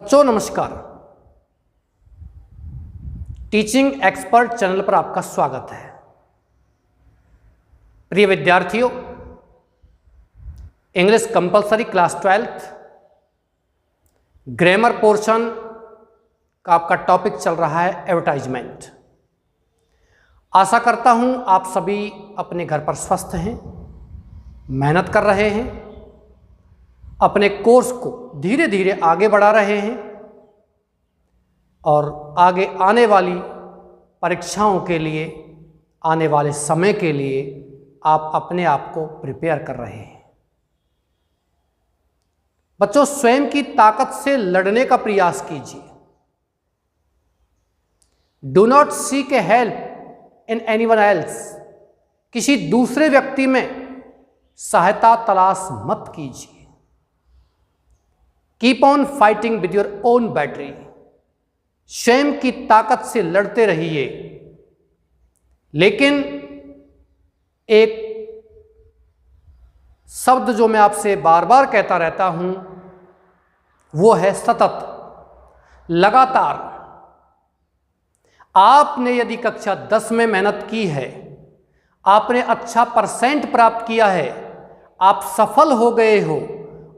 बच्चों नमस्कार। Teaching expert channel पर आपका स्वागत है। प्रिय विद्यार्थियों, English compulsory class 12th grammar portion का आपका टॉपिक चल रहा है एडवर्टाइजमेंट। आशा करता हूं आप सभी अपने घर पर स्वस्थ हैं, मेहनत कर रहे हैं, अपने कोर्स को धीरे धीरे आगे बढ़ा रहे हैं और आगे आने वाली परीक्षाओं के लिए, आने वाले समय के लिए आप अपने आप को प्रिपेयर कर रहे हैं। बच्चों, स्वयं की ताकत से लड़ने का प्रयास कीजिए। Do not seek A help in anyone else. किसी दूसरे व्यक्ति में सहायता तलाश मत कीजिए। Keep on fighting with your own battery. स्वयं की ताकत से लड़ते रहिए। लेकिन एक शब्द जो मैं आपसे बार बार कहता रहता हूं वो है सतत, लगातार। आपने यदि कक्षा 10 में मेहनत की है, आपने अच्छा परसेंट प्राप्त किया है, आप सफल हो गए हो,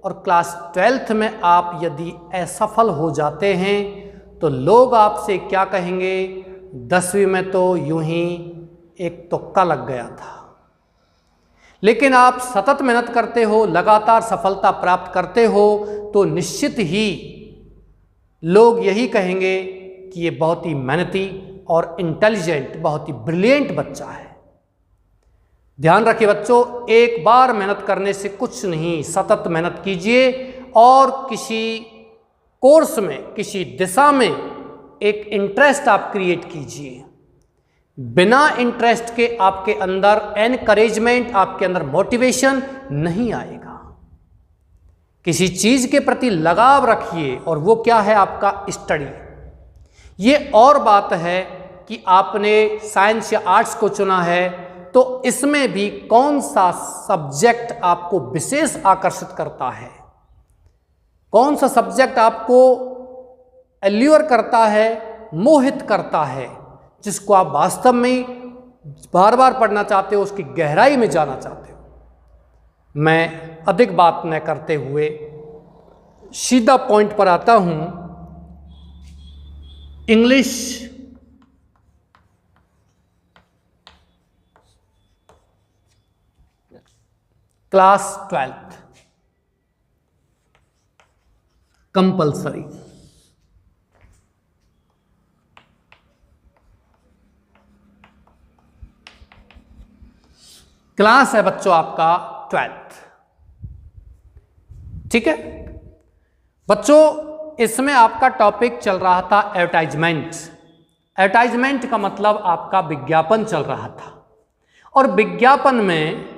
और क्लास 12th में आप यदि असफल हो जाते हैं तो लोग आपसे क्या कहेंगे? 10वीं में तो यूं ही एक तुक्का लग गया था। लेकिन आप सतत मेहनत करते हो, लगातार सफलता प्राप्त करते हो, तो निश्चित ही लोग यही कहेंगे कि ये बहुत ही मेहनती और इंटेलिजेंट, बहुत ही ब्रिलियंट बच्चा है। ध्यान रखिए बच्चों, एक बार मेहनत करने से कुछ नहीं, सतत मेहनत कीजिए और किसी कोर्स में, किसी दिशा में एक इंटरेस्ट आप क्रिएट कीजिए। बिना इंटरेस्ट के आपके अंदर एनकरेजमेंट, आपके अंदर मोटिवेशन नहीं आएगा। किसी चीज के प्रति लगाव रखिए, और वो क्या है? आपका स्टडी। ये और बात है कि आपने साइंस या आर्ट्स को चुना है, तो इसमें भी कौन सा सब्जेक्ट आपको विशेष आकर्षित करता है, कौन सा सब्जेक्ट आपको एल्यूर करता है, मोहित करता है, जिसको आप वास्तव में बार बार पढ़ना चाहते हो, उसकी गहराई में जाना चाहते हो। मैं अधिक बात न करते हुए सीधा पॉइंट पर आता हूं। English class 12th compulsory. Class है बच्चों आपका 12th, ठीक है बच्चों। इसमें आपका टॉपिक चल रहा था एडवर्टाइजमेंट। एडवर्टाइजमेंट का मतलब आपका विज्ञापन चल रहा था, और विज्ञापन में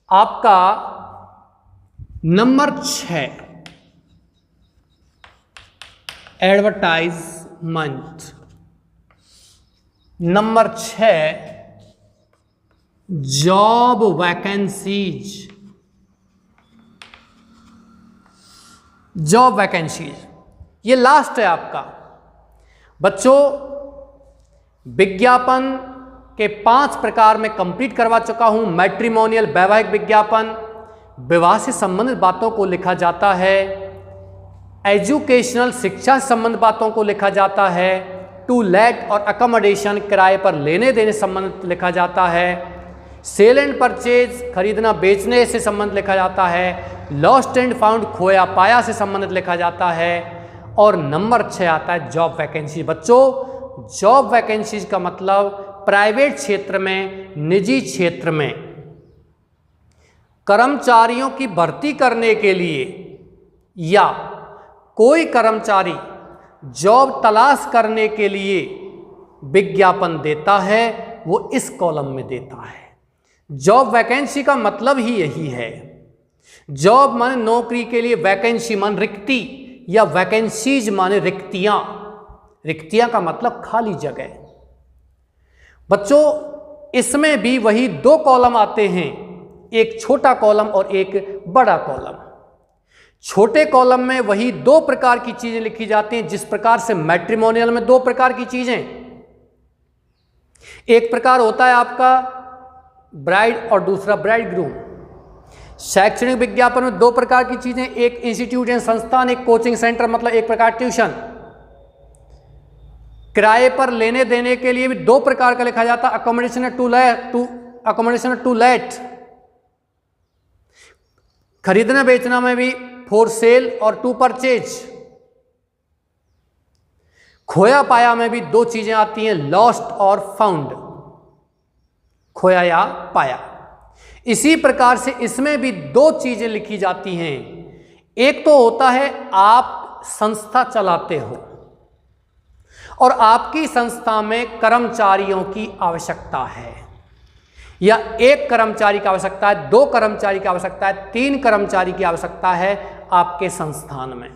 आपका number 6 advertisement, number 6 job vacancies. Job vacancies ये लास्ट है आपका बच्चों। विज्ञापन के 5 प्रकार में कंप्लीट करवा चुका हूं। मैट्रिमोनियल, वैवाहिक विज्ञापन, विवाह से संबंधित बातों को लिखा जाता है। एजुकेशनल, शिक्षा से संबंधित बातों को लिखा जाता है। टू लेट और अकोमोडेशन, किराए पर लेने देने से संबंधित लिखा जाता है। सेल एंड परचेज, खरीदना बेचने से संबंधित लिखा जाता है। लॉस्ट एंड फाउंड, खोया पाया से संबंधित लिखा जाता है। और नंबर 6 आता है जॉब वैकेंसी। बच्चों, जॉब वैकेंसीज का मतलब प्राइवेट क्षेत्र में, निजी क्षेत्र में कर्मचारियों की भर्ती करने के लिए, या कोई कर्मचारी जॉब तलाश करने के लिए विज्ञापन देता है, वो इस कॉलम में देता है। जॉब वैकेंसी का मतलब ही यही है। जॉब माने नौकरी के लिए, वैकेंसी मान रिक्ति, या वैकेंसीज माने रिक्तियां। रिक्तियां का मतलब खाली जगह। बच्चों, इसमें भी वही 2 कॉलम आते हैं, एक छोटा कॉलम और एक बड़ा कॉलम। छोटे कॉलम में वही 2 प्रकार की चीजें लिखी जाती हैं जिस प्रकार से मैट्रिमोनियल में 2 प्रकार की चीजें, एक प्रकार होता है आपका ब्राइड और दूसरा ब्राइड ग्रूम। शैक्षणिक विज्ञापन में 2 प्रकार की चीजें, एक इंस्टीट्यूट या संस्थान, एक कोचिंग सेंटर, मतलब एक प्रकार ट्यूशन। किराए पर लेने देने के लिए भी 2 प्रकार का लिखा जाता है, अकोमोडेशन टू लेट। खरीदना बेचना में भी फॉर सेल और टू परचेज। खोया पाया में भी 2 चीजें आती हैं, लॉस्ट और फाउंड, खोया या पाया। इसी प्रकार से इसमें भी 2 चीजें लिखी जाती हैं। एक तो होता है आप संस्था चलाते हो और आपकी संस्था में कर्मचारियों की आवश्यकता है, या 1 कर्मचारी की आवश्यकता है, 2 कर्मचारी की आवश्यकता है, 3 कर्मचारी की आवश्यकता है आपके संस्थान में।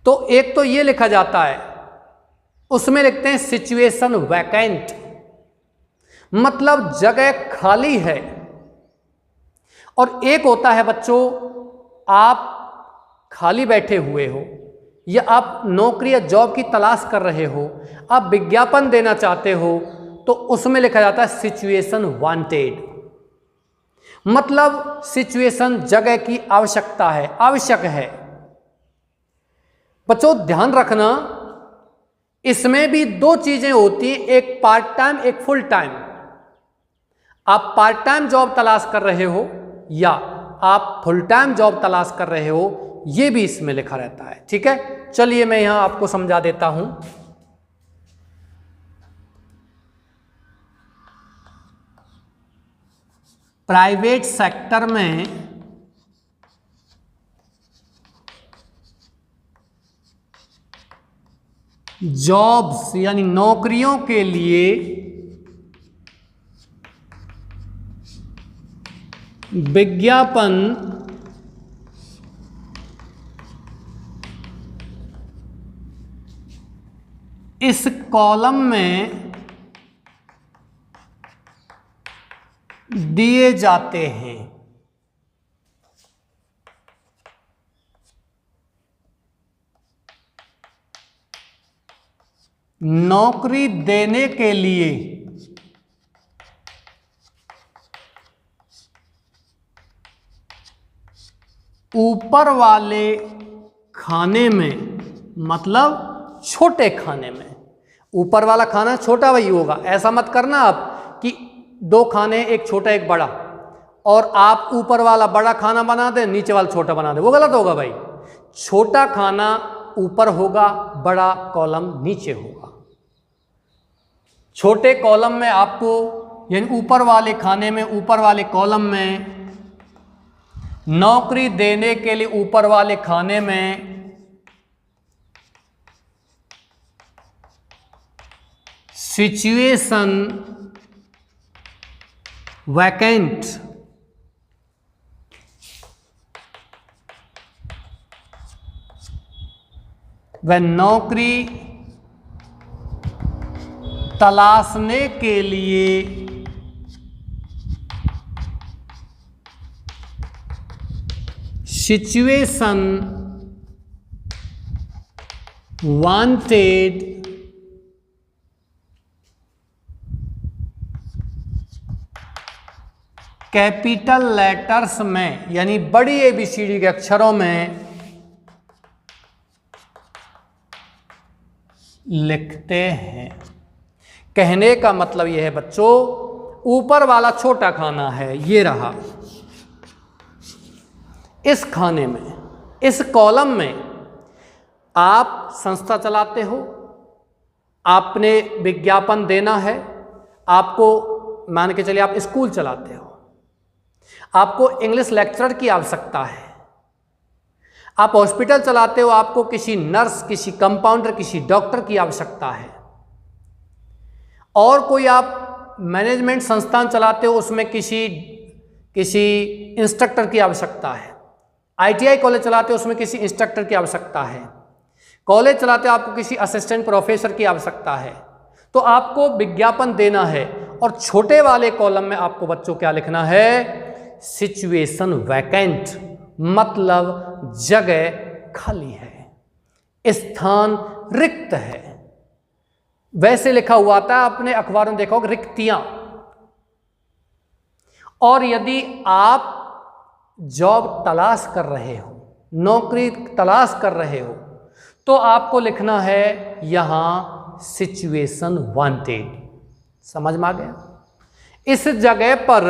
तो एक तो ये लिखा जाता है, उसमें लिखते हैं सिचुएशन वैकेंट, मतलब जगह खाली है। और एक होता है बच्चों, आप खाली बैठे हुए हो या आप नौकरी या जॉब की तलाश कर रहे हो, आप विज्ञापन देना चाहते हो, तो उसमें लिखा जाता है सिचुएशन वांटेड, मतलब सिचुएशन जगह की आवश्यकता है, आवश्यक है। बच्चों ध्यान रखना, इसमें भी 2 चीजें होती हैं, एक पार्ट टाइम, एक फुल टाइम। आप पार्ट टाइम जॉब तलाश कर रहे हो या आप फुल टाइम जॉब तलाश कर रहे हो, यह भी इसमें लिखा रहता है। ठीक है, चलिए मैं यहां आपको समझा देता हूं। प्राइवेट सेक्टर में जॉब्स यानी नौकरियों के लिए विज्ञापन इस कॉलम में दिए जाते हैं। नौकरी देने के लिए ऊपर वाले खाने में, मतलब छोटे खाने में, ऊपर वाला खाना छोटा वही होगा। ऐसा मत करना आप कि 2 खाने, एक छोटा एक बड़ा, और आप ऊपर वाला बड़ा खाना बना दें, नीचे वाला छोटा बना दें, वो गलत होगा भाई। छोटा खाना ऊपर होगा, बड़ा कॉलम नीचे होगा। छोटे कॉलम में आपको, यानी ऊपर वाले खाने में, ऊपर वाले कॉलम में नौकरी देने के लिए ऊपर वाले खाने में सिचुएशन वैकेंट वह नौकरी तलाशने के लिए सिचुएशन वांटेड कैपिटल लेटर्स में, यानी बड़ी ABCD के अक्षरों में लिखते हैं। कहने का मतलब यह है बच्चों, ऊपर वाला छोटा खाना है, ये रहा। इस खाने में, इस कॉलम में आप संस्था चलाते हो, आपने विज्ञापन देना है, आपको मान के चलिए आप स्कूल चलाते हो, आपको इंग्लिश लेक्चरर की आवश्यकता है, आप हॉस्पिटल चलाते हो, आपको किसी नर्स, किसी कंपाउंडर, किसी डॉक्टर की आवश्यकता है, और कोई आप मैनेजमेंट संस्थान चलाते हो, उसमें किसी इंस्ट्रक्टर की आवश्यकता है। ITI कॉलेज चलाते हो, उसमें किसी इंस्ट्रक्टर की आवश्यकता है। कॉलेज चलाते हो, आपको किसी असिस्टेंट प्रोफेसर की आवश्यकता है। तो आपको विज्ञापन देना है, और छोटे वाले कॉलम में आपको बच्चों क्या लिखना है, सिचुएशन वैकेंट, मतलब जगह खाली है, स्थान रिक्त है। वैसे लिखा हुआ था, आपने अखबारों में देखा होगा, रिक्तियां। और यदि आप जॉब तलाश कर रहे हो, नौकरी तलाश कर रहे हो, तो आपको लिखना है यहां सिचुएशन वांटेड। समझ में आ गया? इस जगह पर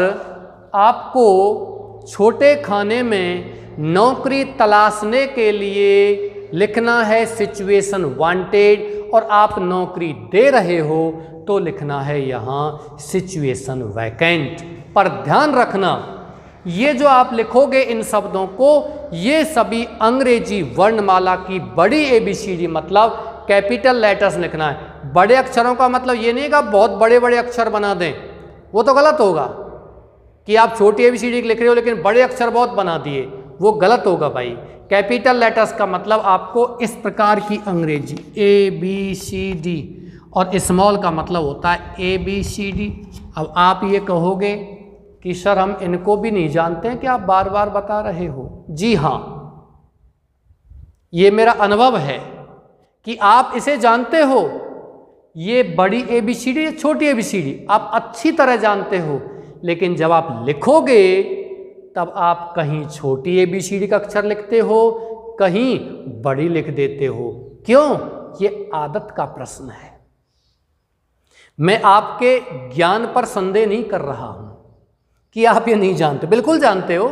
आपको छोटे खाने में नौकरी तलाशने के लिए लिखना है सिचुएशन वांटेड, और आप नौकरी दे रहे हो तो लिखना है यहां सिचुएशन वैकेंट। पर ध्यान रखना, ये जो आप लिखोगे इन शब्दों को, ये सभी अंग्रेजी वर्णमाला की बड़ी ABCD, मतलब कैपिटल लेटर्स लिखना है। बड़े अक्षरों का मतलब ये नहीं कि आप बहुत बड़े बड़े अक्षर बना दें, वो तो गलत होगा कि आप छोटी ABCD लिख रहे हो लेकिन बड़े अक्षर बहुत बना दिए, वो गलत होगा भाई। कैपिटल लेटर्स का मतलब आपको इस प्रकार की अंग्रेजी ABCD, और स्मॉल का मतलब होता है ABCD। अब आप ये कहोगे कि सर हम इनको भी नहीं जानते हैं कि आप बार बार बता रहे हो। जी हाँ, ये मेरा अनुभव है कि आप इसे जानते हो। ये बड़ी ABCD या छोटी ABCD आप अच्छी तरह जानते हो, लेकिन जब आप लिखोगे तब आप कहीं छोटी ABCD का अक्षर लिखते हो, कहीं बड़ी लिख देते हो। क्यों? ये आदत का प्रश्न है। मैं आपके ज्ञान पर संदेह नहीं कर रहा हूं कि आप ये नहीं जानते, बिल्कुल जानते हो।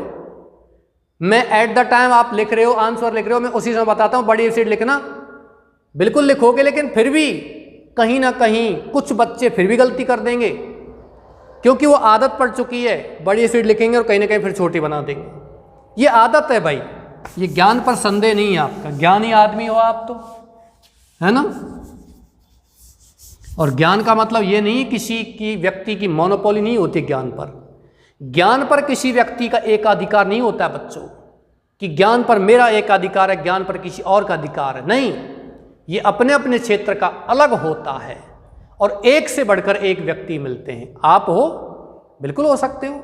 मैं एट द टाइम आप लिख रहे हो, आंसर लिख रहे हो, मैं उसी समय बताता हूं बड़ी ABCD लिखना, बिल्कुल लिखोगे, लेकिन फिर भी कहीं ना कहीं कुछ बच्चे फिर भी गलती कर देंगे, क्योंकि वो आदत पड़ चुकी है। बड़ी ABCD लिखेंगे और कहीं ना कहीं फिर छोटी बना देंगे। ये आदत है भाई, ये ज्ञान पर संदेह नहीं है आपका, ज्ञानी आदमी हो आप तो, है ना। और ज्ञान का मतलब ये नहीं किसी की व्यक्ति की मोनोपोली नहीं होती ज्ञान पर। ज्ञान पर किसी व्यक्ति का एकाधिकार नहीं होता है बच्चों, कि ज्ञान पर मेरा एकाधिकार है, ज्ञान पर किसी और का अधिकार है, नहीं। ये अपने अपने क्षेत्र का अलग होता है, और एक से बढ़कर एक व्यक्ति मिलते हैं। आप हो, बिल्कुल हो सकते हो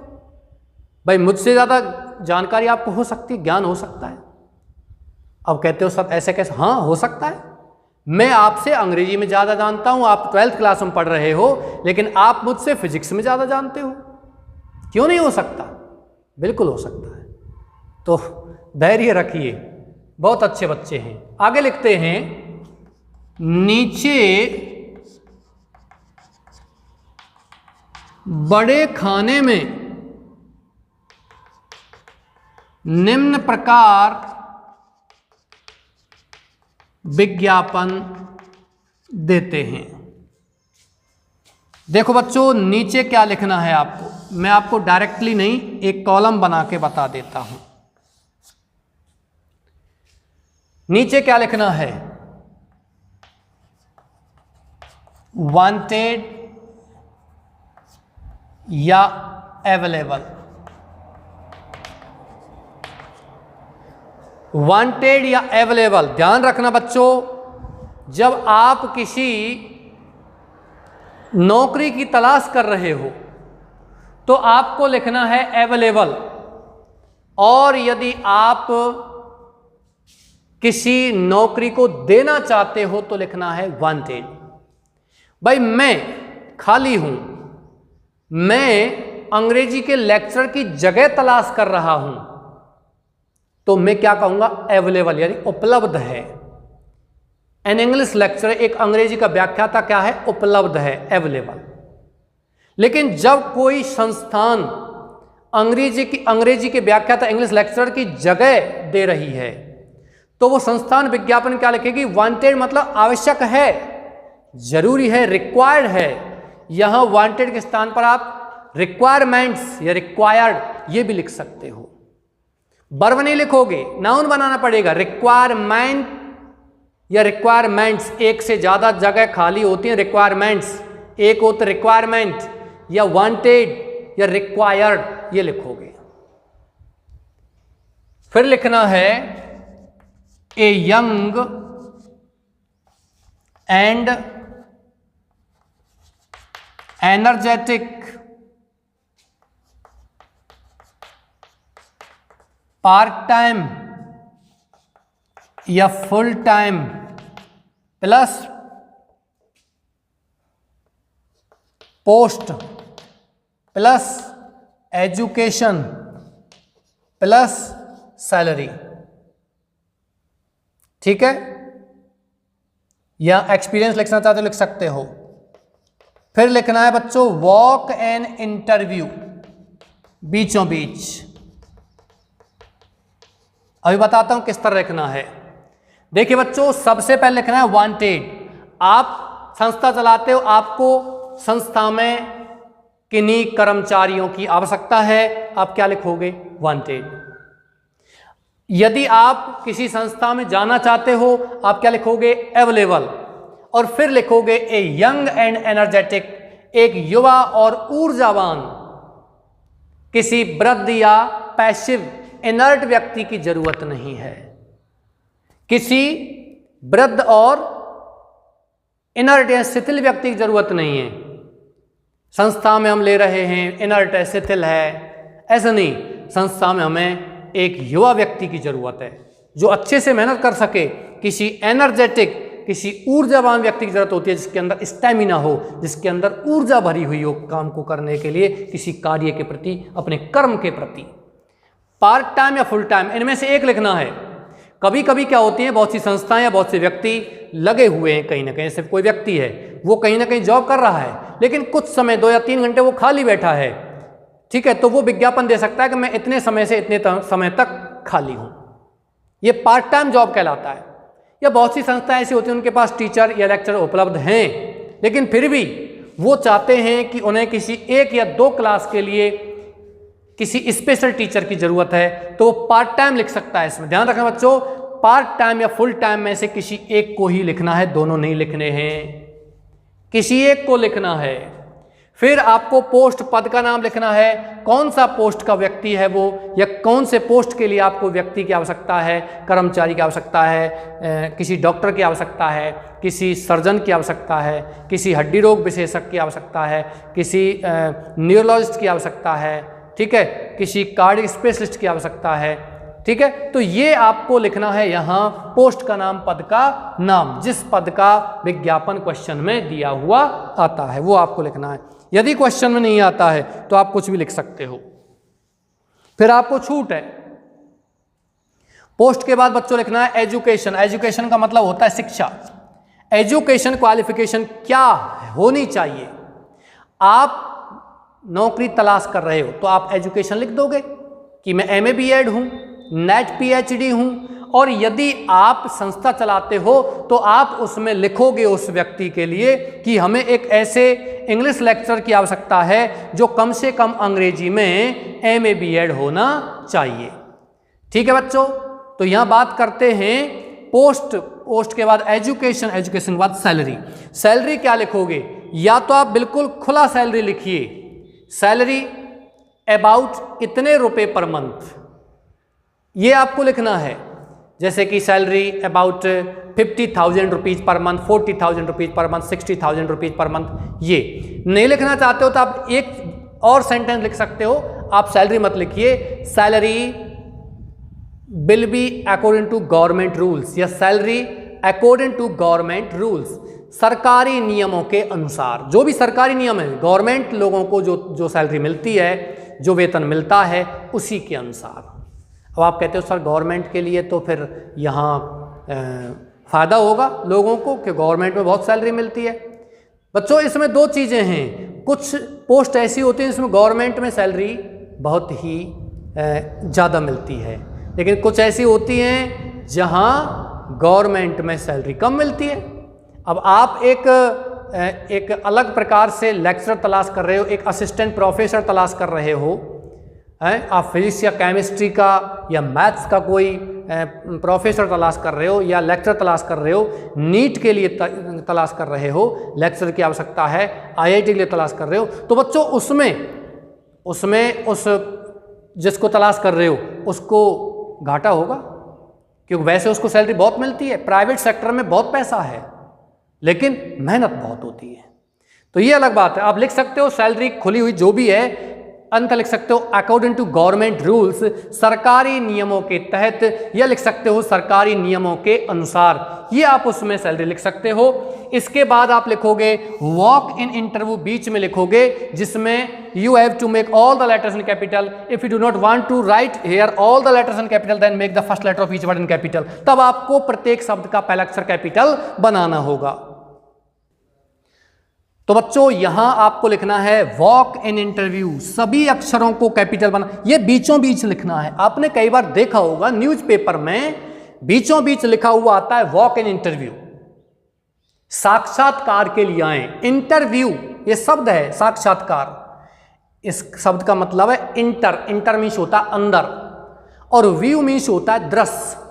भाई, मुझसे ज़्यादा जानकारी आपको हो सकती है, ज्ञान हो सकता है। अब कहते हो सब ऐसे कैसे? हाँ, हो सकता है। मैं आपसे अंग्रेजी में ज़्यादा जानता हूँ, आप 12th क्लास में पढ़ रहे हो, लेकिन आप मुझसे फिजिक्स में ज़्यादा जानते हो। क्यों नहीं हो सकता? बिल्कुल हो सकता है। तो धैर्य रखिए, बहुत अच्छे बच्चे हैं। आगे लिखते हैं, नीचे बड़े खाने में निम्न प्रकार विज्ञापन देते हैं। देखो बच्चों, नीचे क्या लिखना है आपको, मैं आपको डायरेक्टली नहीं, एक कॉलम बना के बता देता हूं। नीचे क्या लिखना है? वांटेड या अवेलेबल। वांटेड या अवेलेबल। ध्यान रखना बच्चों, जब आप किसी नौकरी की तलाश कर रहे हो तो आपको लिखना है अवेलेबल, और यदि आप किसी नौकरी को देना चाहते हो तो लिखना है वांटेड। भाई मैं खाली हूं, मैं अंग्रेजी के लेक्चर की जगह तलाश कर रहा हूं, तो मैं क्या कहूंगा? अवेलेबल, यानी उपलब्ध है। एन इंग्लिश लेक्चर, एक अंग्रेजी का व्याख्याता क्या है? उपलब्ध है, अवेलेबल। लेकिन जब कोई संस्थान अंग्रेजी के व्याख्याता इंग्लिश लेक्चरर की जगह दे रही है तो वो संस्थान विज्ञापन क्या लिखेगी? वांटेड, मतलब आवश्यक है, जरूरी है, रिक्वायर्ड है। यहां वांटेड के स्थान पर आप रिक्वायरमेंट्स या रिक्वायर्ड ये भी लिख सकते हो। वर्ब नहीं लिखोगे, नाउन बनाना पड़ेगा। रिक्वायरमेंट या रिक्वायरमेंट्स, एक से ज्यादा जगह खाली होती हैं रिक्वायरमेंट्स, एक होता रिक्वायरमेंट या वांटेड या रिक्वायर्ड, ये लिखोगे। फिर लिखना है a young and energetic part time या full time plus post plus education plus salary, ठीक है। या एक्सपीरियंस लिखना चाहते हो लिख सकते हो। फिर लिखना है बच्चों वॉक एन इंटरव्यू, बीचों बीच। अभी बताता हूं किस तरह लिखना है। देखिए बच्चों, सबसे पहले लिखना है वांटेड। आप संस्था चलाते हो, आपको संस्था में किन्हीं कर्मचारियों की आवश्यकता है, आप क्या लिखोगे? वांटेड। यदि आप किसी संस्था में जाना चाहते हो, आप क्या लिखोगे? अवेलेबल। और फिर लिखोगे ए यंग एंड एनर्जेटिक, एक युवा और ऊर्जावान, किसी वृद्ध या पैसिव इनर्ट व्यक्ति की जरूरत नहीं है। किसी वृद्ध और इनर्ट या शिथिल व्यक्ति की जरूरत नहीं है। संस्था में हम ले रहे हैं इनर्ट है, शिथिल है, ऐसा नहीं। संस्था में हमें एक युवा व्यक्ति की जरूरत है जो अच्छे से मेहनत कर सके। किसी एनर्जेटिक, किसी ऊर्जावान व्यक्ति की जरूरत होती है जिसके अंदर स्टैमिना हो, जिसके अंदर ऊर्जा भरी हुई हो काम को करने के लिए, किसी कार्य के प्रति, अपने कर्म के प्रति। पार्ट टाइम या फुल टाइम, इनमें से एक लिखना है। कभी कभी क्या होती है, बहुत सी संस्थाएं या बहुत से व्यक्ति लगे हुए हैं कहीं ना कहीं। सिर्फ कोई व्यक्ति है, वो कहीं ना कहीं जॉब कर रहा है, लेकिन कुछ समय 2 या 3 घंटे वो खाली बैठा है, ठीक है। तो वो विज्ञापन दे सकता है कि मैं इतने समय से इतने समय तक खाली हूं। ये पार्ट टाइम जॉब कहलाता है। या बहुत सी संस्थाएं ऐसी होती हैं उनके पास टीचर या लेक्चर उपलब्ध हैं, लेकिन फिर भी वो चाहते हैं कि उन्हें किसी 1 या 2 क्लास के लिए किसी स्पेशल टीचर की जरूरत है, तो वो पार्ट टाइम लिख सकता है। इसमें ध्यान रखना बच्चों, पार्ट टाइम या फुल टाइम में से किसी एक को ही लिखना है, दोनों नहीं लिखने हैं, किसी एक को लिखना है। फिर आपको पोस्ट, पद का नाम लिखना है, कौन सा पोस्ट का व्यक्ति है वो, या कौन से पोस्ट के लिए आपको व्यक्ति की आवश्यकता है, कर्मचारी की आवश्यकता है, किसी डॉक्टर की आवश्यकता है, किसी सर्जन की आवश्यकता है, किसी हड्डी रोग विशेषज्ञ की आवश्यकता है, किसी न्यूरोलॉजिस्ट की आवश्यकता है, ठीक है, किसी कार्डियक स्पेशलिस्ट की आवश्यकता है, ठीक है। तो ये आपको लिखना है यहाँ पोस्ट का नाम, पद का नाम, जिस पद का विज्ञापन क्वेश्चन में दिया हुआ आता है वो आपको लिखना है। यदि क्वेश्चन में नहीं आता है तो आप कुछ भी लिख सकते हो। फिर आपको छूट है। पोस्ट के बाद बच्चों लिखना है एजुकेशन। एजुकेशन का मतलब होता है शिक्षा। एजुकेशन क्वालिफिकेशन क्या होनी चाहिए? आप नौकरी तलाश कर रहे हो तो आप एजुकेशन लिख दोगे कि मैं MA BEd हूं, नेट PhD हूं। और यदि आप संस्था चलाते हो तो आप उसमें लिखोगे उस व्यक्ति के लिए कि हमें एक ऐसे इंग्लिश लेक्चर की आवश्यकता है जो कम से कम अंग्रेजी में MA BEd होना चाहिए, ठीक है बच्चों। तो यहां बात करते हैं पोस्ट। पोस्ट के बाद एजुकेशन, एजुकेशन के बाद सैलरी। सैलरी क्या लिखोगे? या तो आप बिल्कुल खुला सैलरी लिखिए, सैलरी अबाउट इतने रुपए पर मंथ, ये आपको लिखना है। जैसे कि salary about 50,000 rupees per month, 40,000 rupees per month, 60,000 rupees per month. ये नहीं लिखना चाहते हो तो आप एक और सेंटेंस लिख सकते हो। आप सैलरी मत लिखिए, salary will be according to government rules, या salary according to government rules, सरकारी नियमों के अनुसार। जो भी सरकारी नियम है, गवर्नमेंट लोगों को जो सैलरी मिलती है, जो वेतन मिलता है, उसी के अनुसार। अब आप कहते हो सर गवर्नमेंट के लिए तो फिर यहाँ फ़ायदा होगा लोगों को कि गवर्नमेंट में बहुत सैलरी मिलती है। बच्चों इसमें 2 चीज़ें हैं। कुछ पोस्ट ऐसी होती हैं जिसमें गवर्नमेंट में सैलरी बहुत ही ज़्यादा मिलती है, लेकिन कुछ ऐसी होती हैं जहाँ गवर्नमेंट में सैलरी कम मिलती है। अब आप एक अलग प्रकार से लेक्चरर तलाश कर रहे हो, एक असिस्टेंट प्रोफेसर तलाश कर रहे हो, आप फिजिक्स या केमिस्ट्री का या मैथ्स का कोई प्रोफेसर तलाश कर रहे हो, या लेक्चर तलाश कर रहे हो, नीट के लिए तलाश कर रहे हो, लेक्चर की आवश्यकता है, IIT के लिए तलाश कर रहे हो, तो बच्चों उसमें उस जिसको तलाश कर रहे हो उसको घाटा होगा, क्योंकि वैसे उसको सैलरी बहुत मिलती है, प्राइवेट सेक्टर में बहुत पैसा है, लेकिन मेहनत बहुत होती है। तो ये अलग बात है। आप लिख सकते हो सैलरी खुली हुई जो भी है अंत लिख सकते हो अकॉर्डिंग टू गवर्नमेंट रूल्स, सरकारी नियमों के तहत, या लिख सकते हो सरकारी नियमों के अनुसार। ये आप उसमें सैलरी लिख सकते हो। इसके बाद आप लिखोगे वॉक इन इंटरव्यू, बीच में लिखोगे जिसमें you have to make all the letters in capital. If you do not want to write here all the letters in capital then make the first letter of each word in capital. तब आपको प्रत्येक शब्द का पहला अक्षर capital बनाना होगा। तो बच्चों यहां आपको लिखना है वॉक इन इंटरव्यू, सभी अक्षरों को कैपिटल बना, ये बीचों बीच लिखना है। आपने कई बार देखा होगा न्यूज़पेपर में बीचों बीच लिखा हुआ आता है वॉक इन इंटरव्यू, साक्षात्कार के लिए आए। इंटरव्यू ये शब्द है, साक्षात्कार इस शब्द का मतलब है इंटर, इंटर मीन्स होता है अंदर, और व्यू मीन्स होता है दृश्य,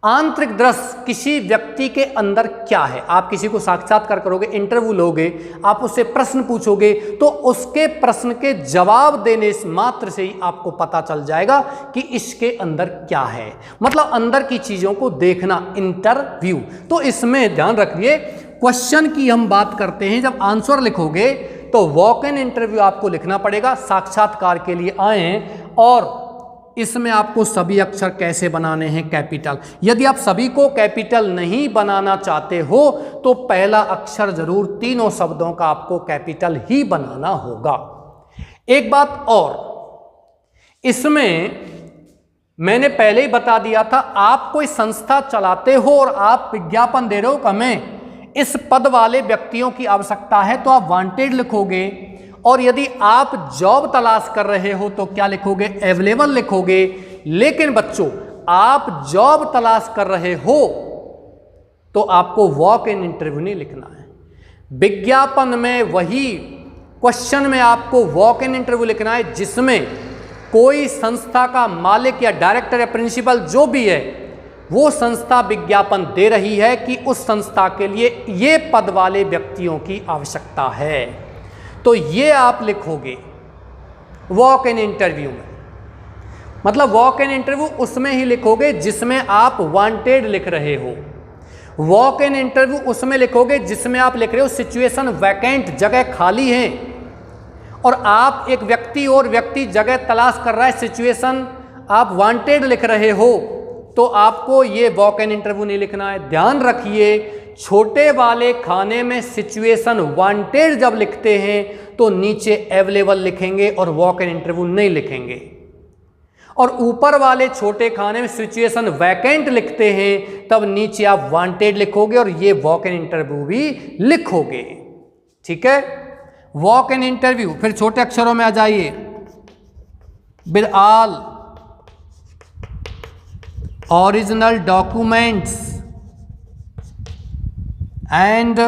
आंतरिक दृश्य किसी व्यक्ति के अंदर क्या है। आप किसी को साक्षात्कार करोगे, इंटरव्यू लोगे, आप उससे प्रश्न पूछोगे, तो उसके प्रश्न के जवाब देने मात्र से ही आपको पता चल जाएगा कि इसके अंदर क्या है, मतलब अंदर की चीजों को देखना, इंटरव्यू। तो इसमें ध्यान रखिए, क्वेश्चन की हम बात करते हैं, जब आंसर लिखोगे तो वॉक इन इंटरव्यू आपको लिखना पड़ेगा, साक्षात्कार के लिए आए, और इसमें आपको सभी अक्षर कैसे बनाने हैं कैपिटल। यदि आप सभी को कैपिटल नहीं बनाना चाहते हो तो पहला अक्षर जरूर तीनों शब्दों का आपको कैपिटल ही बनाना होगा। एक बात और, इसमें मैंने पहले ही बता दिया था, आप कोई संस्था चलाते हो और आप विज्ञापन दे रहे हो कि हमें इस पद वाले व्यक्तियों की आवश्यकता है, तो आप वांटेड लिखोगे। और यदि आप जॉब तलाश कर रहे हो तो क्या लिखोगे, अवेलेबल लिखोगे। लेकिन बच्चों आप जॉब तलाश कर रहे हो तो आपको वॉक इन इंटरव्यू नहीं लिखना है। विज्ञापन में वही क्वेश्चन में आपको वॉक इन इंटरव्यू लिखना है जिसमें कोई संस्था का मालिक या डायरेक्टर या प्रिंसिपल जो भी है, वो संस्था विज्ञापन दे रही है कि उस संस्था के लिए ये पद वाले व्यक्तियों की आवश्यकता है, तो ये आप लिखोगे वॉक इन इंटरव्यू में। मतलब वॉक इन इंटरव्यू उसमें ही लिखोगे जिसमें आप वांटेड लिख रहे हो। वॉक इन इंटरव्यू उसमें लिखोगे जिसमें आप लिख रहे हो सिचुएशन वैकेंट, जगह खाली है, और आप एक व्यक्ति और व्यक्ति जगह तलाश कर रहा है, सिचुएशन आप वांटेड लिख रहे हो, तो आपको ये वॉक इन इंटरव्यू नहीं लिखना है। ध्यान रखिए, छोटे वाले खाने में सिचुएशन वांटेड जब लिखते हैं तो नीचे अवेलेबल लिखेंगे और वॉक इन इंटरव्यू नहीं लिखेंगे, और ऊपर वाले छोटे खाने में सिचुएशन वैकेंट लिखते हैं तब नीचे आप वांटेड लिखोगे और ये वॉक इन इंटरव्यू भी लिखोगे। ठीक है, वॉक इन इंटरव्यू। फिर छोटे अक्षरों में आ जाइए, with all original documents and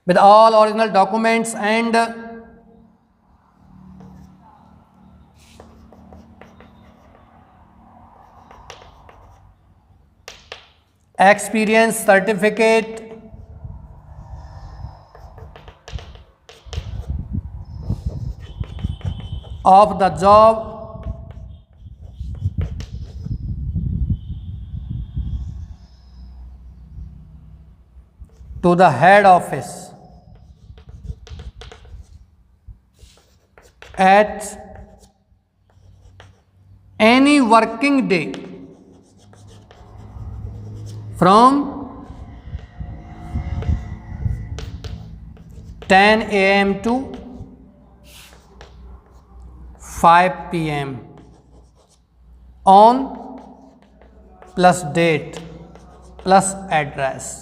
with all original documents and experience certificate of the job to the head office at any working day from 10 a.m. to 5 p.m. on plus date plus address।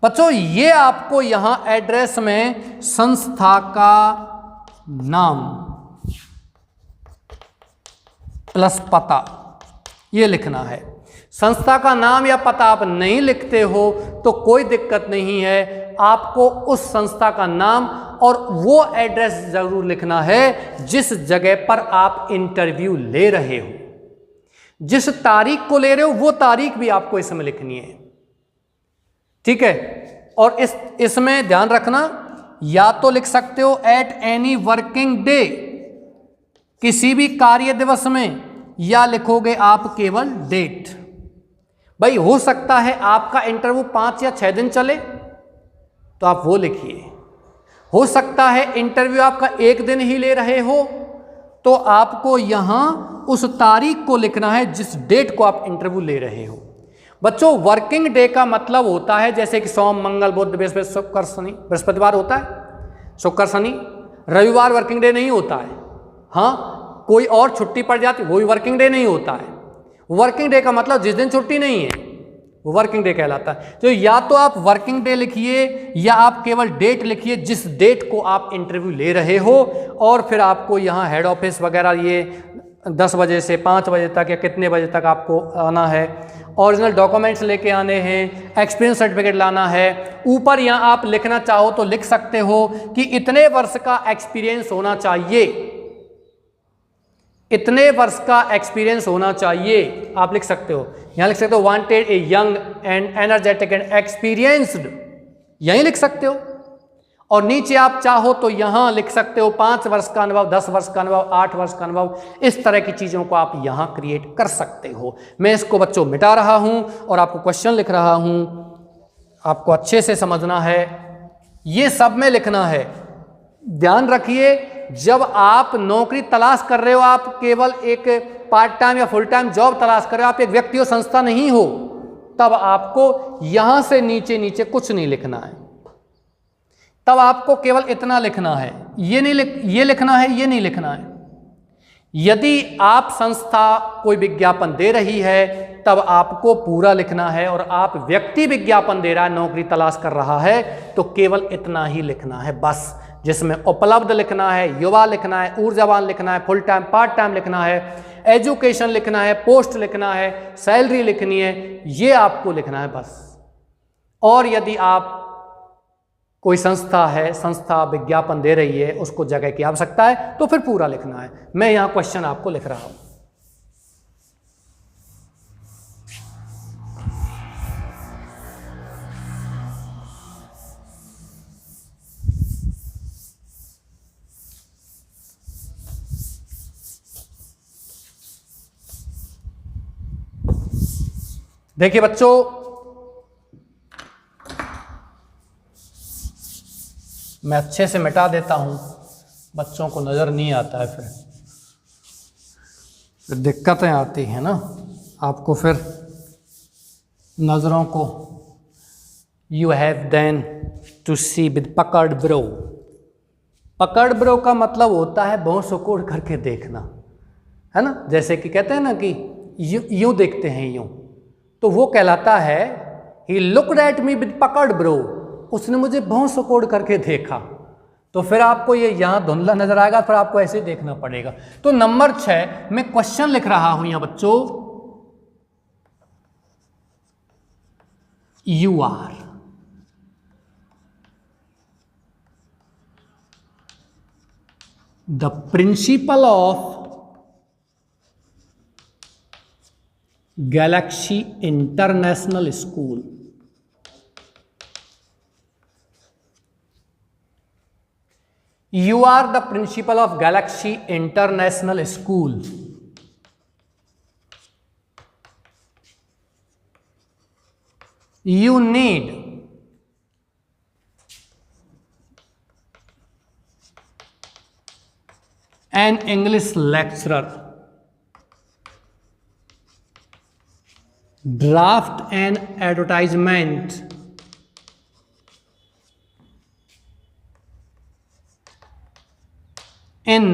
बच्चों ये आपको यहां address में संस्था का नाम plus पता ये लिखना है। संस्था का नाम या पता आप नहीं लिखते हो तो कोई दिक्कत नहीं है, आपको उस संस्था का नाम और वो एड्रेस जरूर लिखना है जिस जगह पर आप इंटरव्यू ले रहे हो। जिस तारीख को ले रहे हो वो तारीख भी आपको इसमें लिखनी है। ठीक है, और इसमें ध्यान रखना, या तो लिख सकते हो एट एनी वर्किंग डे, किसी भी कार्य दिवस में, या लिखोगे आप केवल डेट। भाई हो सकता है आपका इंटरव्यू 5 या 6 दिन चले तो आप वो लिखिए, हो सकता है इंटरव्यू आपका एक दिन ही ले रहे हो, तो आपको यहां उस तारीख को लिखना है जिस डेट को आप इंटरव्यू ले रहे हो। बच्चों वर्किंग डे का मतलब होता है जैसे कि सोम मंगल बुध बृहस्पति शुक्र शनि, बृहस्पतिवार होता है, शुक्र शनि, रविवार वर्किंग डे नहीं होता है। हाँ कोई और छुट्टी पड़ जाती वो भी वर्किंग डे नहीं होता है। वर्किंग डे का मतलब जिस दिन छुट्टी नहीं है वो वर्किंग डे कहलाता है। तो या तो आप वर्किंग डे लिखिए या आप केवल डेट लिखिए जिस डेट को आप इंटरव्यू ले रहे हो, और फिर आपको यहाँ हेड ऑफिस वगैरह ये 10 बजे से 5 बजे तक या कितने बजे तक आपको आना है, ओरिजिनल डॉक्यूमेंट्स लेके आने हैं, एक्सपीरियंस सर्टिफिकेट लाना है। ऊपर यहाँ आप लिखना चाहो तो लिख सकते हो कि इतने वर्ष का एक्सपीरियंस होना चाहिए, इतने वर्ष का एक्सपीरियंस होना चाहिए, आप लिख सकते हो। यहाँ लिख सकते हो wanted A young and energetic and experienced, यहीं लिख सकते हो। और नीचे आप चाहो तो यहाँ लिख सकते हो 5 वर्ष का अनुभव, 10 वर्ष का अनुभव, 8 वर्ष का अनुभव, इस तरह की चीज़ों को आप यहाँ क्रिएट कर सकते हो। मैं इसको बच्चों मिटा रहा हूँ और आपको क्वेश्चन लिख रहा हूँ, आपको अच्छे से समझना है, ये सब में लिखना है। ध्यान रखिए जब आप नौकरी तलाश कर रहे हो, आप केवल एक पार्ट टाइम या फुल टाइम जॉब तलाश कर रहे हो, आप एक व्यक्ति और संस्था नहीं हो, तब आपको यहाँ से नीचे नीचे कुछ नहीं लिखना है। तब आपको केवल इतना लिखना है, ये लिखना है, ये नहीं लिखना है। यदि आप संस्था कोई विज्ञापन दे रही है तब आपको पूरा लिखना है, और आप व्यक्ति विज्ञापन दे रहा है, नौकरी तलाश कर रहा है, तो केवल इतना ही लिखना है बस, जिसमें उपलब्ध लिखना है, युवा लिखना है, ऊर्जावान लिखना है, फुल टाइम पार्ट टाइम लिखना है, एजुकेशन लिखना है, पोस्ट लिखना है, सैलरी लिखनी है, ये आपको लिखना है बस। और यदि आप कोई संस्था है, संस्था विज्ञापन दे रही है, उसको जगह की आवश्यकता है, तो फिर पूरा लिखना है। मैं यहां क्वेश्चन आपको लिख रहा हूं। देखिए बच्चों, मैं अच्छे से मिटा देता हूं, बच्चों को नज़र नहीं आता है, फिर दिक्कतें आती हैं ना आपको, फिर नज़रों को। You have then to see with पकड़ ब्रो। पकड़ ब्रो का मतलब होता है भौं सुकोड़ करके देखना, है ना। जैसे कि कहते हैं ना कि यूं देखते हैं यूं, तो वो कहलाता है he looked at me with पकड़ ब्रो, उसने मुझे भौं सुकोड़ करके देखा। तो फिर आपको ये यहाँ धुंधला नजर आएगा, फिर आपको ऐसे देखना पड़ेगा। तो नंबर 6 मैं क्वेश्चन लिख रहा हूं यहां बच्चों, you are the principal of Galaxy International School. You are the principal of Galaxy International School. You need an English lecturer. Draft an advertisement in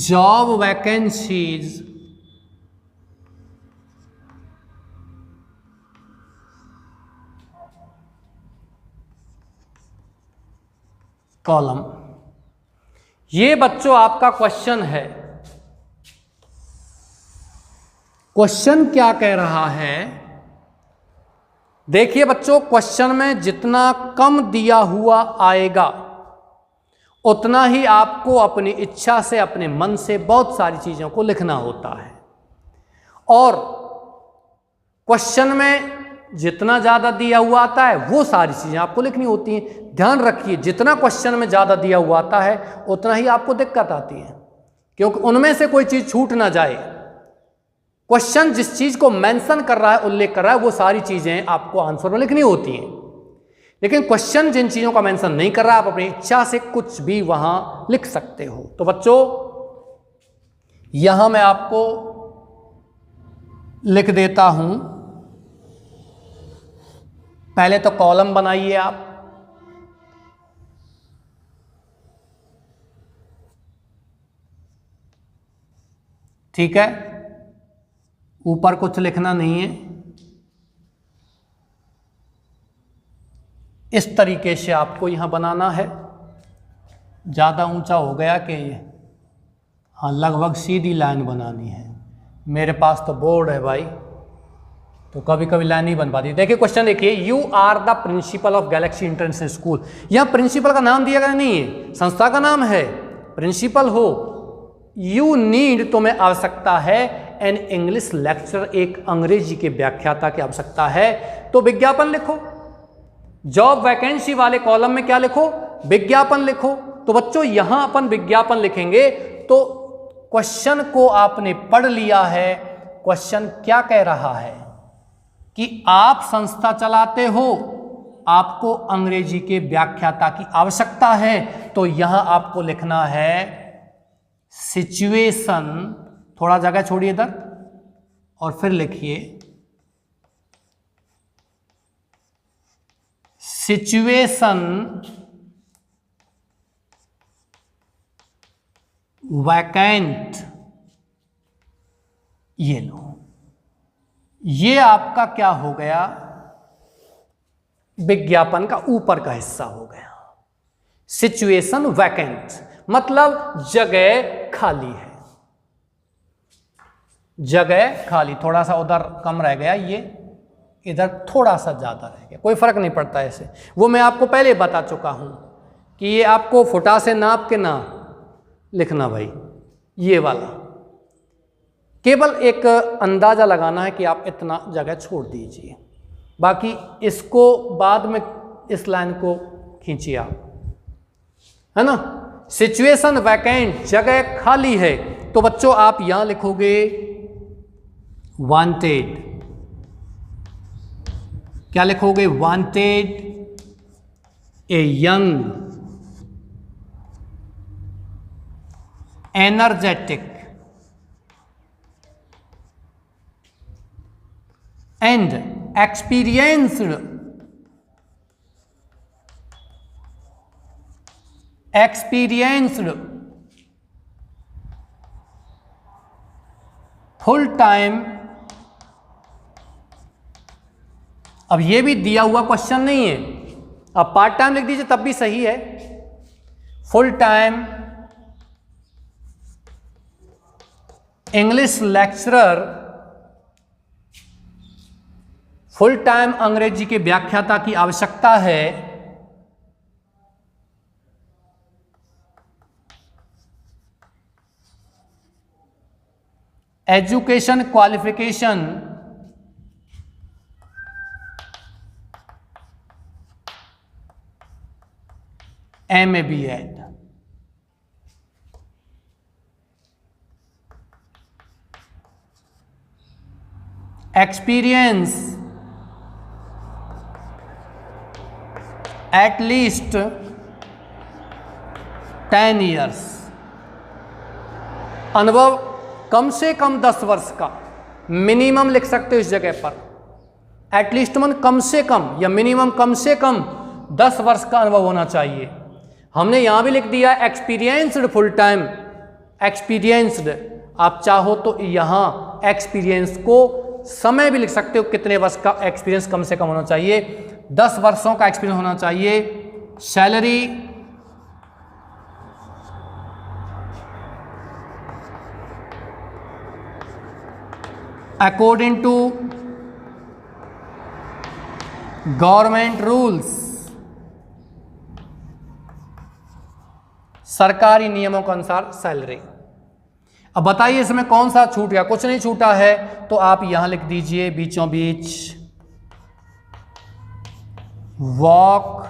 job vacancies column. ये बच्चों आपका क्वेश्चन है। क्वेश्चन क्या कह रहा है, देखिए बच्चों, क्वेश्चन में जितना कम दिया हुआ आएगा उतना ही आपको अपनी इच्छा से, अपने मन से बहुत सारी चीज़ों को लिखना होता है। और क्वेश्चन में जितना ज़्यादा दिया हुआ आता है वो सारी चीज़ें आपको लिखनी होती हैं। ध्यान रखिए, जितना क्वेश्चन में ज़्यादा दिया हुआ आता है उतना ही आपको दिक्कत आती है, क्योंकि उनमें से कोई चीज़ छूट ना जाए। क्वेश्चन जिस चीज़ को मेंशन कर रहा है, उल्लेख कर रहा है, वो सारी चीज़ें आपको आंसर में लिखनी होती हैं। लेकिन क्वेश्चन जिन चीज़ों का मेंशन नहीं कर रहा, आप अपनी इच्छा से कुछ भी वहां लिख सकते हो। तो बच्चों यहां मैं आपको लिख देता हूं, पहले तो कॉलम बनाइए आप, ठीक है, ऊपर कुछ लिखना नहीं है, इस तरीके से आपको यहां बनाना है। ज़्यादा ऊंचा हो गया कि हाँ, लगभग सीधी लाइन बनानी है। मेरे पास तो बोर्ड है भाई, तो कभी कभी लाइन नहीं बन पाती। देखिए क्वेश्चन देखिए, you are the principal of Galaxy International School. यहाँ प्रिंसिपल का नाम दिया गया नहीं है, संस्था का नाम है, प्रिंसिपल हो। यू नीड, तुम्हें आवश्यकता है, एन इंग्लिश लेक्चर, एक अंग्रेजी के व्याख्याता की आवश्यकता है। तो विज्ञापन लिखो, जॉब वैकेंसी वाले कॉलम में क्या लिखो, विज्ञापन लिखो। तो बच्चों यहां अपन विज्ञापन लिखेंगे। तो क्वेश्चन को आपने पढ़ लिया है। क्वेश्चन क्या कह रहा है कि आप संस्था चलाते हो, आपको अंग्रेजी के व्याख्याता की आवश्यकता है। तो यहां आपको लिखना है सिचुएशन, थोड़ा जगह छोड़िए इधर और फिर लिखिए सिचुएशन वैकेंट। ये लो, ये आपका क्या हो गया, विज्ञापन का ऊपर का हिस्सा हो गया। सिचुएशन वैकेंट मतलब जगह खाली है, जगह खाली। थोड़ा सा उधर कम रह गया, ये इधर थोड़ा सा ज़्यादा रह गया, कोई फ़र्क नहीं पड़ता ऐसे। वो मैं आपको पहले बता चुका हूँ कि ये आपको फुटा से नाप के ना लिखना भाई, ये वाला केवल एक अंदाज़ा लगाना है कि आप इतना जगह छोड़ दीजिए, बाकी इसको बाद में इस लाइन को खींचिए आप, है ना। सिचुएशन वैकेंट, जगह खाली है। तो बच्चों आप यहां लिखोगे वांटेड, क्या लिखोगे, wanted a young energetic and experienced full time। अब ये भी दिया हुआ क्वेश्चन नहीं है, अब पार्ट टाइम लिख दीजिए तब भी सही है। Full time English lecturer, full time अंग्रेजी के व्याख्याता की आवश्यकता है। Education qualification MA BEd। Experience at least 10 years, अनुभव कम से कम 10 वर्ष का, मिनिमम लिख सकते हो इस जगह पर। एटलीस्ट मन कम से कम या मिनिमम कम से कम 10 वर्ष का अनुभव होना चाहिए। हमने यहां भी लिख दिया एक्सपीरियंस्ड फुल टाइम, एक्सपीरियंस्ड। आप चाहो तो यहां एक्सपीरियंस को समय भी लिख सकते हो, कितने वर्ष का एक्सपीरियंस कम से कम होना चाहिए, 10 वर्षों का एक्सपीरियंस होना चाहिए। Salary according to government rules, सरकारी नियमों के अनुसार सैलरी। अब बताइए इसमें कौन सा छूट गया, कुछ नहीं छूटा है। तो आप यहां लिख दीजिए बीचों बीच वॉक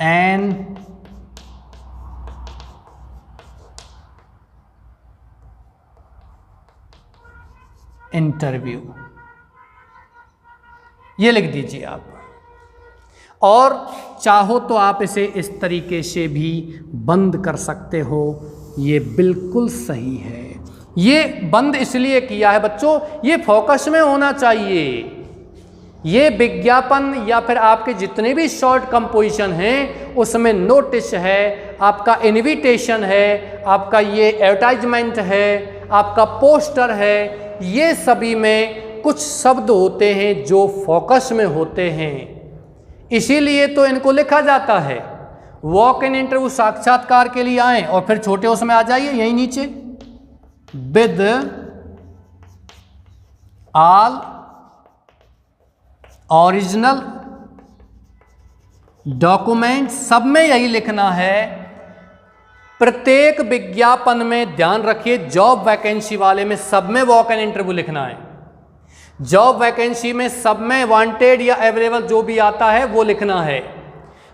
एंड इंटरव्यू, ये लिख दीजिए आप। और चाहो तो आप इसे इस तरीके से भी बंद कर सकते हो, ये बिल्कुल सही है। ये बंद इसलिए किया है बच्चों, ये फोकस में होना चाहिए। ये विज्ञापन या फिर आपके जितने भी शॉर्ट कंपोजिशन हैं उसमें नोटिस है, आपका इनविटेशन है, आपका ये एडवर्टाइजमेंट है, आपका पोस्टर है, ये सभी में कुछ शब्द होते हैं जो फोकस में होते हैं, इसीलिए तो इनको लिखा जाता है। वॉक इन इंटरव्यू साक्षात्कार के लिए आए और फिर छोटे उसमें आ जाइए यहीं नीचे, विद ऑल ओरिजिनल डॉक्यूमेंट, सब में यही लिखना है। प्रत्येक विज्ञापन में ध्यान रखिए, जॉब वैकेंसी वाले में सब में वॉक इन इंटरव्यू लिखना है। जॉब वैकेंसी में सब में वांटेड या अवेलेबल जो भी आता है वो लिखना है।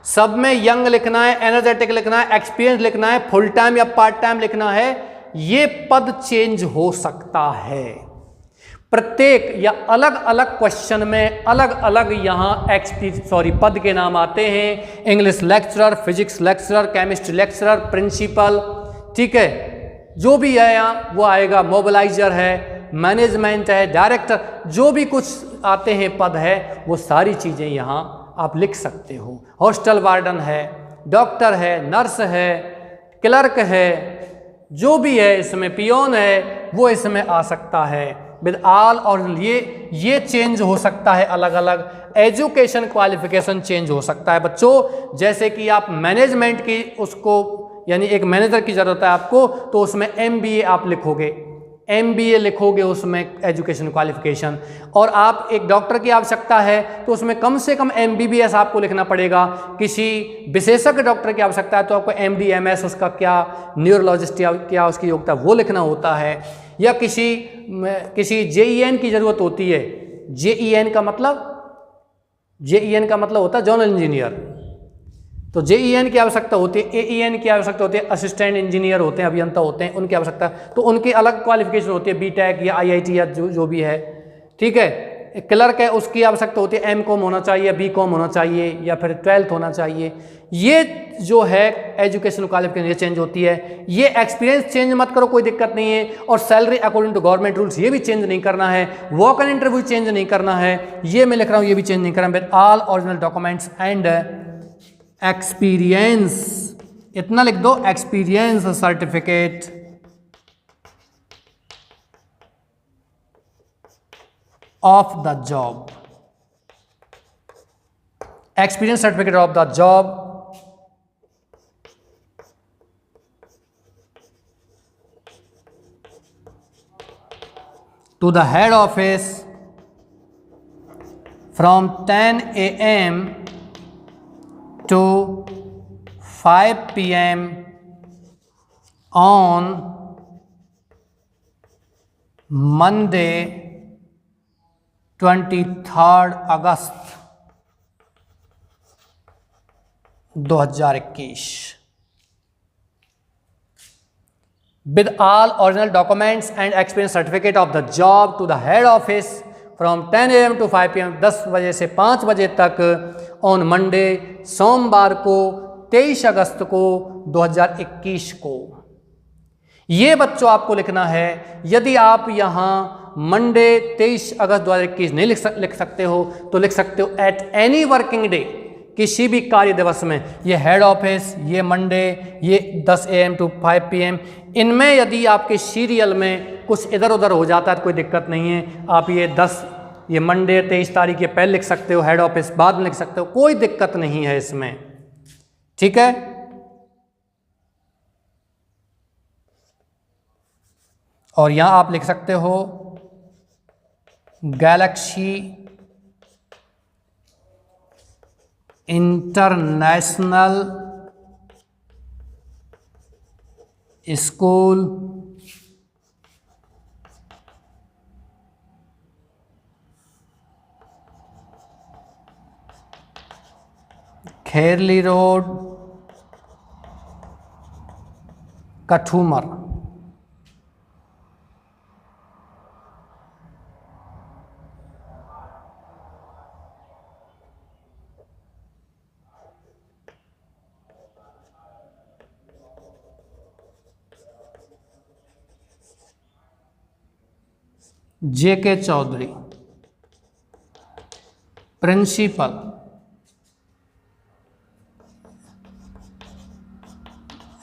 सब में यंग लिखना है, एनर्जेटिक लिखना है, एक्सपीरियंस लिखना है, फुल टाइम या पार्ट टाइम लिखना है। ये पद चेंज हो सकता है प्रत्येक, या अलग अलग क्वेश्चन में अलग अलग यहाँ पद के नाम आते हैं। English lecturer, physics lecturer, chemistry lecturer, principal, ठीक है, जो भी है यहाँ वो आएगा। मोबिलाइजर है, मैनेजमेंट है, डायरेक्टर, जो भी कुछ आते हैं पद है वो सारी चीज़ें यहाँ आप लिख सकते हो। हॉस्टल वार्डन है, डॉक्टर है, नर्स है, क्लर्क है, जो भी है इसमें, पियोन है, वो इसमें आ सकता है विद ऑल। और ये चेंज हो सकता है अलग अलग। एजुकेशन क्वालिफिकेशन चेंज हो सकता है बच्चों, जैसे कि आप मैनेजमेंट की उसको यानी एक मैनेजर की ज़रूरत है आपको, तो उसमें MBA आप लिखोगे, MBA लिखोगे उसमें एजुकेशन क्वालिफिकेशन। और आप एक डॉक्टर की आवश्यकता है तो उसमें कम से कम MBBS आपको लिखना पड़ेगा। किसी विशेषज्ञ डॉक्टर की आवश्यकता है तो आपको MD MS उसका क्या, न्यूरोलॉजिस्ट क्या उसकी योग्यता वो लिखना होता है। या किसी JEN की ज़रूरत होती है। JEN का मतलब होता है जनरल इंजीनियर, तो JEN की आवश्यकता होती है। AEN की आवश्यकता होती है, असिस्टेंट इंजीनियर होते हैं, अभियंता होते हैं, उनकी आवश्यकता, तो उनकी अलग क्वालिफिकेशन होती है, BTech या IIT या जो भी है, ठीक है। क्लर्क है, उसकी आवश्यकता होती है MCOM होना चाहिए, BCom होना चाहिए, या फिर 12th होना चाहिए। ये जो है एजुकेशन क्वालिफिकेशन ये चेंज होती है। ये एक्सपीरियंस चेंज मत करो, कोई दिक्कत नहीं है। और salary according to government rules ये भी चेंज नहीं करना है। वॉक इन इंटरव्यू चेंज नहीं करना है, ये मैं लिख रहा हूँ, ये भी चेंज नहीं करना। With all original documents and experience, इतना लिख दो, experience certificate of the job, experience certificate of the job to the head office from 10 a.m. to 5 p.m. on Monday 23rd August 2021 with all original documents and experience certificate of the job to the head office from 10 a.m. to 5 p.m. 10 बजे से 5 बजे तक on Monday, सोमवार को 23 अगस्त को 2021 को। ये बच्चों आपको लिखना है। यदि आप यहाँ मंडे 23 अगस्त 2021 नहीं लिख सकते हो तो लिख सकते हो एट एनी वर्किंग डे, किसी भी कार्य दिवस में। ये हेड ऑफिस, ये मंडे, ये 10 AM to 5 PM, इनमें यदि आपके सीरियल में कुछ इधर उधर हो जाता है तो कोई दिक्कत नहीं है। आप ये मंडे 23 तारीख के पहले लिख सकते हो, हेड ऑफिस बाद में लिख सकते हो, कोई दिक्कत नहीं है इसमें, ठीक है। और यहां आप लिख सकते हो Galaxy International School Kherli road, Kathumar. JK Chaudhary, principal,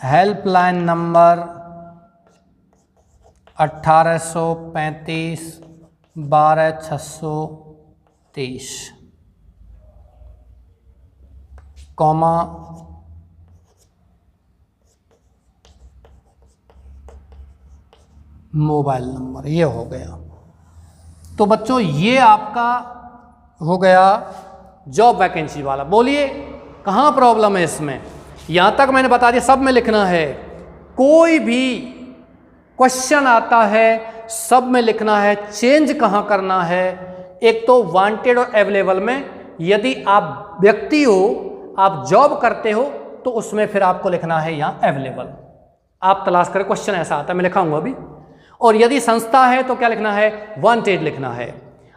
helpline number 1835 12623, comma mobile number, ये हो गया। तो बच्चों ये आपका हो गया जॉब वैकेंसी वाला। बोलिए कहाँ प्रॉब्लम है इसमें? यहाँ तक मैंने बता दिया, सब में लिखना है। कोई भी क्वेश्चन आता है सब में लिखना है। चेंज कहाँ करना है? एक तो वांटेड और अवेलेबल में, यदि आप व्यक्ति हो, आप जॉब करते हो, तो उसमें फिर आपको लिखना है यहाँ अवेलेबल। आप तलाश करें, क्वेश्चन ऐसा आता है, मैं लिखाऊंगा अभी। और यदि संस्था है तो क्या लिखना है? वांटेड लिखना है।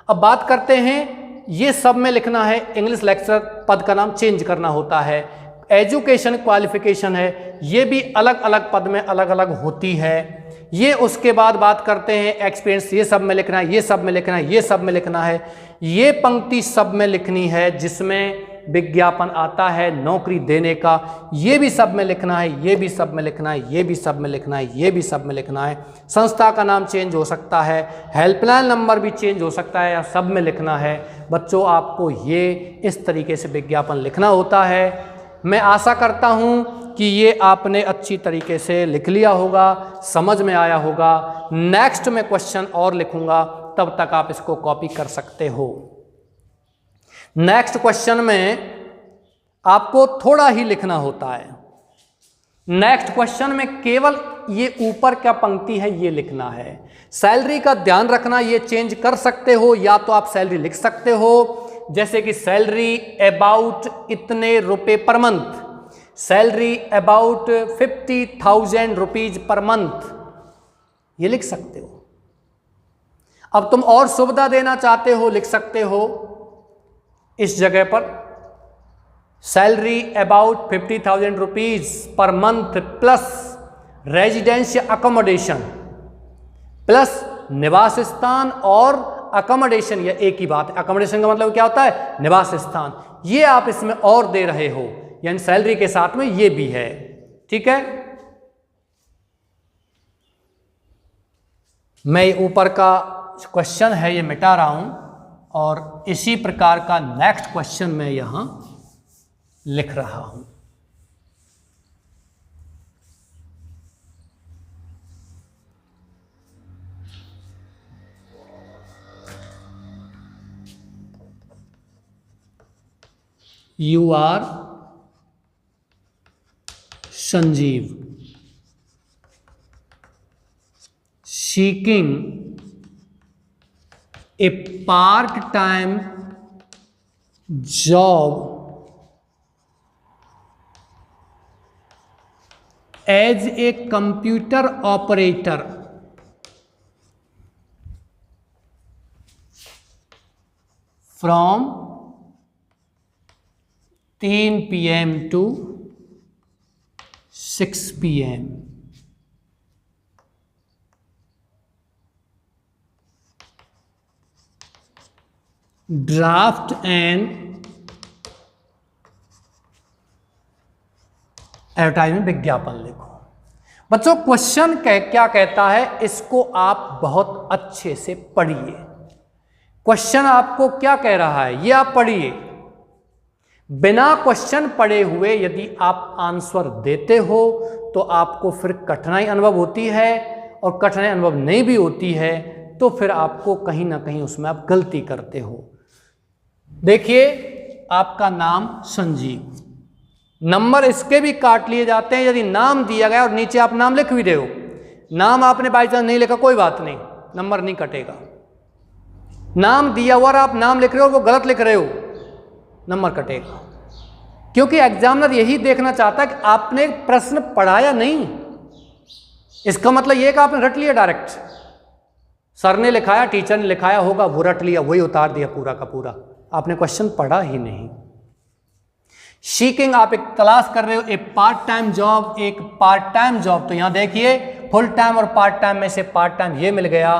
अब बात करते हैं, ये सब में लिखना है। इंग्लिश लेक्चरर पद का नाम चेंज करना होता है। एजुकेशन क्वालिफिकेशन है, ये भी अलग अलग पद में अलग अलग होती है। ये उसके बाद बात करते हैं एक्सपीरियंस, ये सब में लिखना है, ये सब में लिखना है, ये सब में लिखना है। ये पंक्ति सब में लिखनी है जिसमें विज्ञापन आता है नौकरी देने का, ये भी सब में लिखना है, ये भी सब में लिखना है, ये भी सब में लिखना है, ये भी सब में लिखना है। संस्था का नाम चेंज हो सकता है, हेल्पलाइन नंबर भी चेंज हो सकता है, या सब में लिखना है। बच्चों आपको ये इस तरीके से विज्ञापन लिखना होता है। मैं आशा करता हूँ कि ये आपने अच्छी तरीके से लिख लिया होगा, समझ में आया होगा। नेक्स्ट में क्वेश्चन और लिखूंगा, तब तक आप इसको कॉपी कर सकते हो। नेक्स्ट क्वेश्चन में आपको थोड़ा ही लिखना होता है। नेक्स्ट क्वेश्चन में केवल ये ऊपर क्या पंक्ति है ये लिखना है। सैलरी का ध्यान रखना, ये चेंज कर सकते हो, या तो आप सैलरी लिख सकते हो, जैसे कि सैलरी अबाउट इतने रुपए per month, salary about 50,000 rupees per month, ये लिख सकते हो। अब तुम और सुविधा देना चाहते हो, लिख सकते हो इस जगह पर salary about 50,000 rupees per month plus residential accommodation, plus निवास स्थान और अकोमोडेशन, ये एक ही बात है। अकोमोडेशन का मतलब क्या होता है? निवास स्थान। ये आप इसमें और दे रहे हो, यानी सैलरी के साथ में ये भी है। ठीक है, मैं ऊपर का क्वेश्चन है ये मिटा रहा हूं, और इसी प्रकार का नेक्स्ट क्वेश्चन मैं यहां लिख रहा हूं। You are Sanjeev seeking a part-time job as a computer operator from 3 PM to 6 PM. Draft and advertisement विज्ञापन लिखो। बच्चों क्वेश्चन क्या कहता है, इसको आप बहुत अच्छे से पढ़िए। क्वेश्चन आपको क्या कह रहा है ये आप पढ़िए। बिना क्वेश्चन पढ़े हुए यदि आप आंसर देते हो तो आपको फिर कठिनाई अनुभव होती है, और कठिनाई अनुभव नहीं भी होती है तो फिर आपको कहीं ना कहीं उसमें आप गलती करते हो। देखिए आपका नाम संजीव, नंबर इसके भी काट लिए जाते हैं यदि नाम दिया गया और नीचे आप नाम लिख भी रहे हो। नाम आपने बाई चांस नहीं लिखा, कोई बात नहीं, नंबर नहीं कटेगा। नाम दिया हुआ और आप नाम लिख रहे हो, वो गलत लिख रहे हो, नंबर कटेगा। क्योंकि एग्जामिनर यही देखना चाहता है कि आपने प्रश्न पढ़ाया नहीं। इसका मतलब यह कि आपने रट लिया डायरेक्ट। सर ने लिखाया, टीचर ने लिखाया होगा, वो रट लिया, वही उतार दिया पूरा का पूरा, आपने क्वेश्चन पढ़ा ही नहीं। सीकिंग, आप एक तलाश कर रहे हो एक पार्ट टाइम जॉब, एक पार्ट टाइम जॉब। तो यहां देखिए फुल टाइम और पार्ट टाइम में से पार्ट टाइम ये मिल गया।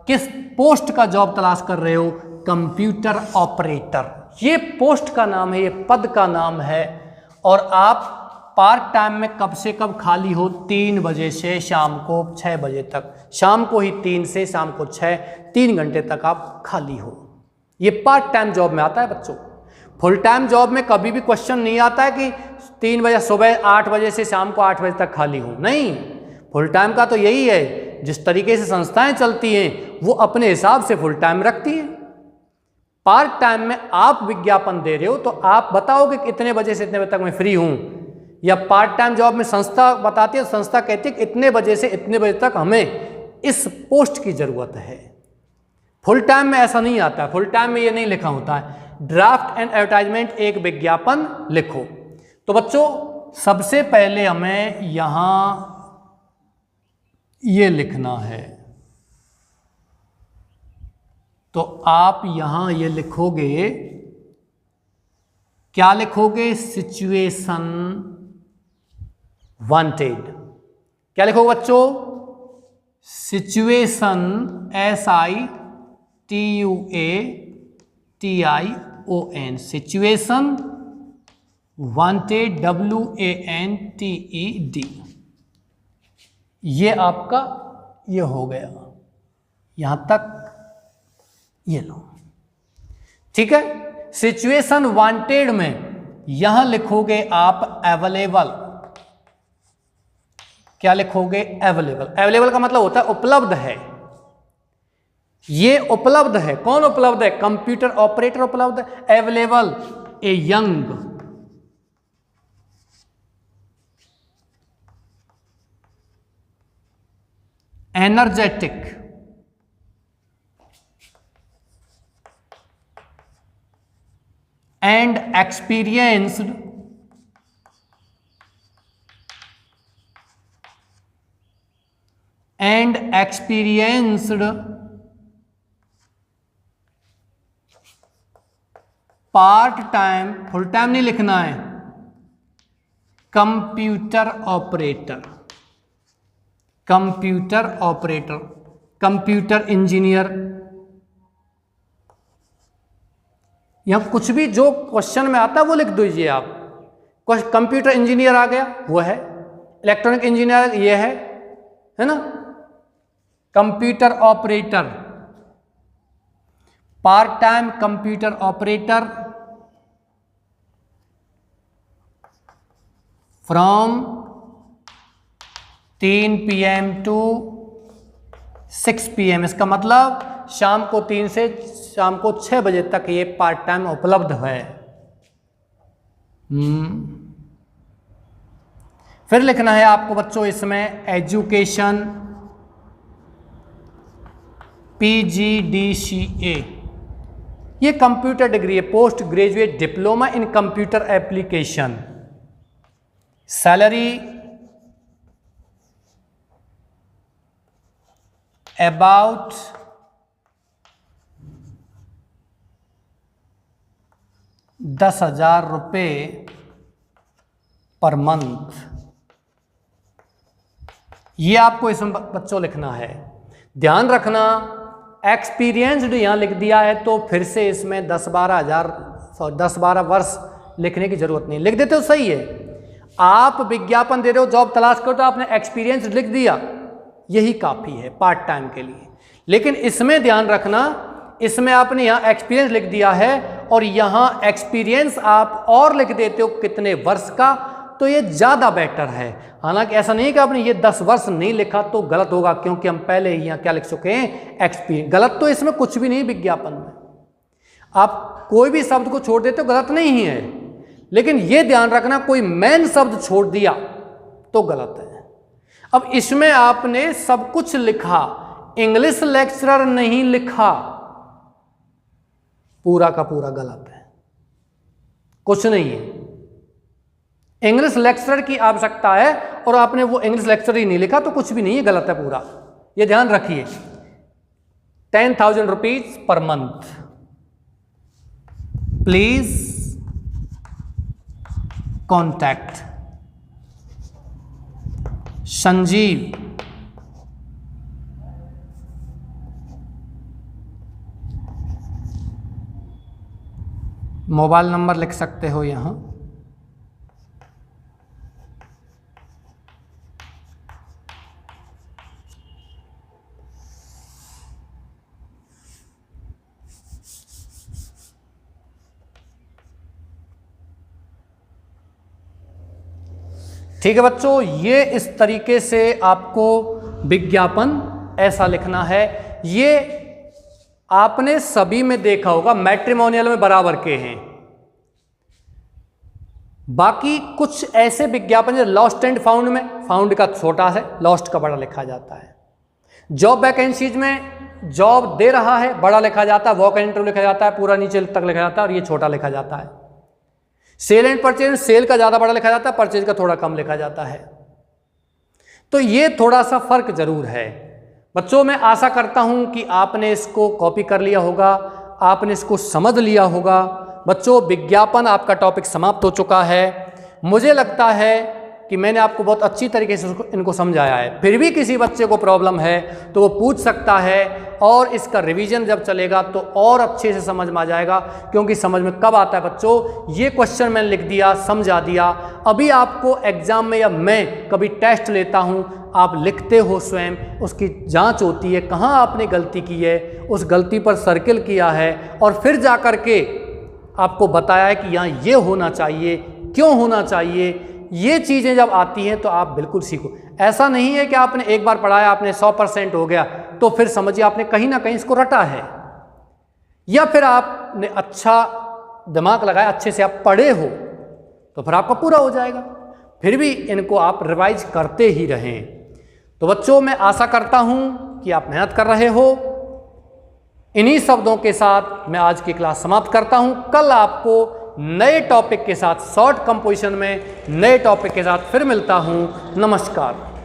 किस पोस्ट का जॉब तलाश कर रहे हो? कंप्यूटर ऑपरेटर, ये पोस्ट का नाम है, ये पद का नाम है। और आप पार्ट टाइम में कब से कब खाली हो? 3 बजे से शाम को 6 बजे तक, शाम को ही 3 से शाम को 6, 3 घंटे तक आप खाली हो। ये पार्ट टाइम जॉब में आता है बच्चों। फुल टाइम जॉब में कभी भी क्वेश्चन नहीं आता है कि 3 बजे सुबह 8 बजे से शाम को 8 बजे तक खाली हो, नहीं। फुल टाइम का तो यही है, जिस तरीके से संस्थाएं चलती हैं वो अपने हिसाब से फुल टाइम रखती हैं। पार्ट टाइम में आप विज्ञापन दे रहे हो तो आप बताओगे कि इतने बजे से इतने बजे तक मैं फ्री हूं, या पार्ट टाइम जॉब में संस्था बताती है, संस्था कहती है कि इतने बजे से इतने बजे तक हमें इस पोस्ट की जरूरत है। फुल टाइम में ऐसा नहीं आता है, फुल टाइम में ये नहीं लिखा होता है। ड्राफ्ट एंड एडवर्टाइजमेंट, एक विज्ञापन लिखो। तो बच्चों सबसे पहले हमें यहां ये लिखना है, तो आप यहां ये लिखोगे, क्या लिखोगे? Situation wanted. क्या लिखोगे बच्चों? Situation, SITUATION, situation wanted, WANTED। ये आपका ये हो गया, यहां तक ये लो, ठीक है। सिचुएशन वांटेड में यहां लिखोगे आप अवेलेबल। क्या लिखोगे? अवेलेबल। अवेलेबल का मतलब होता है उपलब्ध है, ये उपलब्ध है। कौन उपलब्ध है? कंप्यूटर ऑपरेटर उपलब्ध है। Available a young energetic and experienced part time, full time नहीं लिखना है, computer operator, computer operator, computer engineer, यहां कुछ भी जो क्वेश्चन में आता है वो लिख दीजिए आप। कंप्यूटर इंजीनियर आ गया, वो है। इलेक्ट्रॉनिक इंजीनियर ये है ना। Computer operator, part time computer operator from 3 PM to 6 PM। इसका मतलब शाम को 3 से शाम को 6 बजे तक ये पार्ट टाइम उपलब्ध है। फिर लिखना है आपको बच्चों इसमें एजुकेशन PGDCA, ये कंप्यूटर डिग्री है, post graduate diploma in computer application. Salary about 10,000 रुपये पर मंथ, ये आपको इसमें बच्चों लिखना है। ध्यान रखना एक्सपीरियंस्ड यहां लिख दिया है तो फिर से इसमें 10-12 वर्ष लिखने की जरूरत नहीं, लिख देते हो सही है। आप विज्ञापन दे रहे हो, जॉब तलाश करो तो आपने एक्सपीरियंस लिख दिया, यही काफ़ी है पार्ट टाइम के लिए। लेकिन इसमें ध्यान रखना, इसमें आपने यहाँ एक्सपीरियंस लिख दिया है और यहाँ एक्सपीरियंस आप और लिख देते हो कितने वर्ष का, तो ये ज़्यादा बेटर है। हालांकि ऐसा नहीं कि आपने ये 10 वर्ष नहीं लिखा तो गलत होगा, क्योंकि हम पहले ही यहाँ क्या लिख चुके हैं? एक्सपीरियंस। गलत तो इसमें कुछ भी नहीं विज्ञापन में, आप कोई भी शब्द को छोड़ देते हो गलत नहीं ही है, लेकिन ये ध्यान रखना कोई मेन शब्द छोड़ दिया तो गलत है। अब इसमें आपने सब कुछ लिखा, इंग्लिश लेक्चरर नहीं लिखा, पूरा का पूरा गलत है, कुछ नहीं है। इंग्लिश लेक्चरर की आवश्यकता है और आपने वो इंग्लिश लेक्चरर ही नहीं लिखा तो कुछ भी नहीं है, गलत है पूरा, ये ध्यान रखिए। 10,000 rupees per month, please contact Sanjeev mobile number लिख सकते हो यहाँ। ठीक है बच्चों, ये इस तरीके से आपको विज्ञापन ऐसा लिखना है। ये आपने सभी में देखा होगा, मैट्रिमोनियल में बराबर के हैं। बाकी कुछ ऐसे विज्ञापन जो लॉस्ट एंड फाउंड में, फाउंड का छोटा है, लॉस्ट का बड़ा लिखा जाता है। जॉब वैकेंसीज में जॉब दे रहा है बड़ा लिखा जाता है, वॉक एंड इंटरव्यू लिखा जाता है, पूरा नीचे तक लिखा जाता है और ये छोटा लिखा जाता है। सेल एंड परचेज में सेल का ज़्यादा बड़ा लिखा जाता है, परचेज का थोड़ा कम लिखा जाता है। तो ये थोड़ा सा फर्क जरूर है बच्चों। मैं आशा करता हूं कि आपने इसको कॉपी कर लिया होगा, आपने इसको समझ लिया होगा। बच्चों, विज्ञापन आपका टॉपिक समाप्त हो चुका है। मुझे लगता है कि मैंने आपको बहुत अच्छी तरीके से इनको समझाया है। फिर भी किसी बच्चे को प्रॉब्लम है तो वो पूछ सकता है, और इसका रिवीजन जब चलेगा तो और अच्छे से समझ में आ जाएगा। क्योंकि समझ में कब आता है बच्चों, ये क्वेश्चन मैंने लिख दिया, समझा दिया। अभी आपको एग्जाम में या मैं कभी टेस्ट लेता हूँ, आप लिखते हो स्वयं, उसकी जांच होती है कहाँ आपने गलती की है, उस गलती पर सर्किल किया है और फिर जा कर के आपको बताया है कि यहाँ ये होना चाहिए, क्यों होना चाहिए। ये चीज़ें जब आती हैं तो आप बिल्कुल सीखो। ऐसा नहीं है कि आपने एक बार पढ़ाया, आपने 100% हो गया तो फिर समझिए आपने कहीं ना कहीं इसको रटा है, या फिर आपने अच्छा दिमाग लगाया, अच्छे से आप पढ़े हो तो फिर आपका पूरा हो जाएगा। फिर भी इनको आप रिवाइज करते ही रहें। तो बच्चों, मैं आशा करता हूं कि आप मेहनत कर रहे हो। इन्हीं शब्दों के साथ मैं आज की क्लास समाप्त करता हूं। कल आपको नए टॉपिक के साथ, शॉर्ट कंपोजिशन में नए टॉपिक के साथ फिर मिलता हूं। नमस्कार।